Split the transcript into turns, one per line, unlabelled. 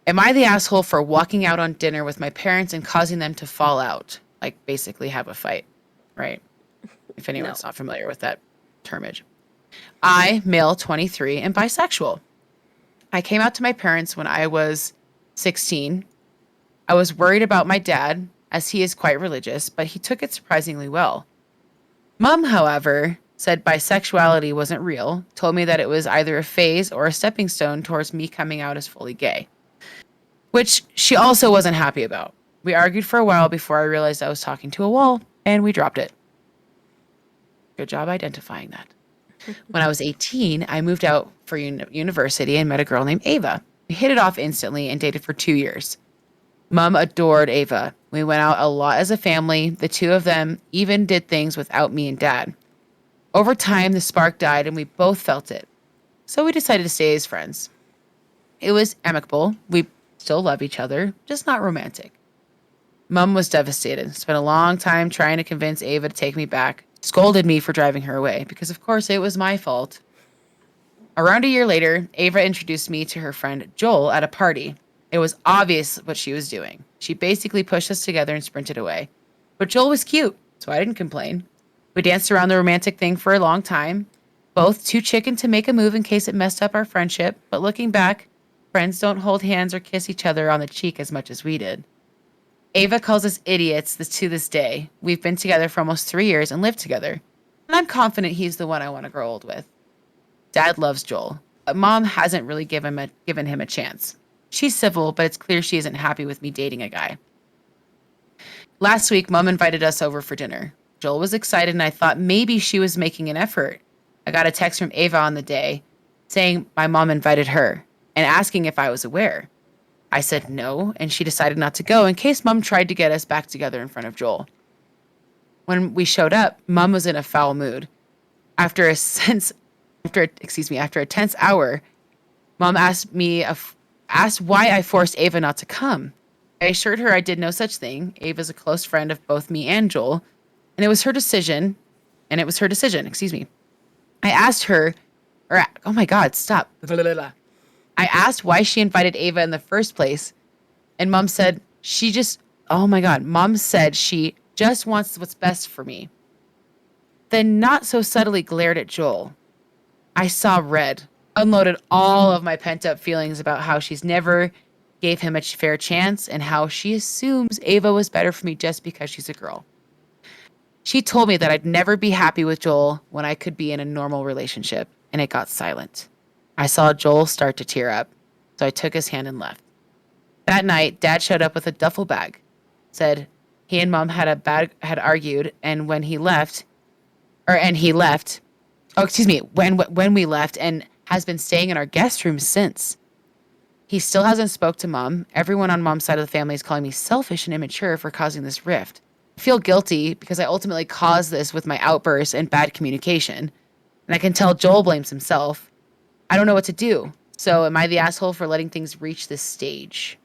Am I the asshole for walking out on dinner with my parents and causing them to fall out? Like basically have a fight, right? If
No.
anyone's not familiar with that termage. I, male 23, am bisexual. I came out to my parents when I was 16. I was worried about my dad, as he is quite religious, but he took it surprisingly well. Mom, however, said bisexuality wasn't real, told me that it was either a phase or a stepping stone towards me coming out as fully gay, which she also wasn't happy about. We argued for a while before I realized I was talking to a wall, and we dropped it. Good job identifying that. When I was 18, I moved out for university and met a girl named Ava. We hit it off instantly and dated for 2 years. Mom adored Ava. We went out a lot as a family. The two of them even did things without me and dad. Over time, the spark died and we both felt it. So we decided to stay as friends. It was amicable. We still love each other, just not romantic. Mom was devastated. Spent a long time trying to convince Ava to take me back. Scolded me for driving her away because, of course, it was my fault. Around a year later, Ava introduced me to her friend Joel at a party. It was obvious what she was doing. She basically pushed us together and sprinted away. But Joel was cute, so I didn't complain. We danced around the romantic thing for a long time, both too chicken to make a move in case it messed up our friendship. But looking back, friends don't hold hands or kiss each other on the cheek as much as we did. Ava calls us idiots to this day. We've been together for almost 3 years and lived together. And I'm confident he's the one I want to grow old with. Dad loves Joel, but Mom hasn't really given him a chance. She's civil, but it's clear she isn't happy with me dating a guy. Last week, Mom invited us over for dinner. Joel was excited, and I thought maybe she was making an effort. I got a text from Ava on the day saying my mom invited her and asking if I was aware. I said no, and she decided not to go in case Mom tried to get us back together in front of Joel. When we showed up, Mom was in a foul mood. After a tense hour, Mom asked why I forced Ava not to come. I assured her I did no such thing. Ava's a close friend of both me and Joel, and it was her decision. I asked her, oh my God, stop. I asked why she invited Ava in the first place, and Mom said she just wants what's best for me. Then not so subtly glared at Joel. I saw red, unloaded all of my pent up feelings about how she's never gave him a fair chance and how she assumes Ava was better for me just because she's a girl. She told me that I'd never be happy with Joel when I could be in a normal relationship, and it got silent. I saw Joel start to tear up, so I took his hand and left. That night, Dad showed up with a duffel bag, said he and Mom had argued, and when he left. When we left, and has been staying in our guest room since. He still hasn't spoke to Mom. Everyone on Mom's side of the family is calling me selfish and immature for causing this rift. I feel guilty because I ultimately caused this with my outbursts and bad communication. And I can tell Joel blames himself. I don't know what to do. So am I the asshole for letting things reach this stage?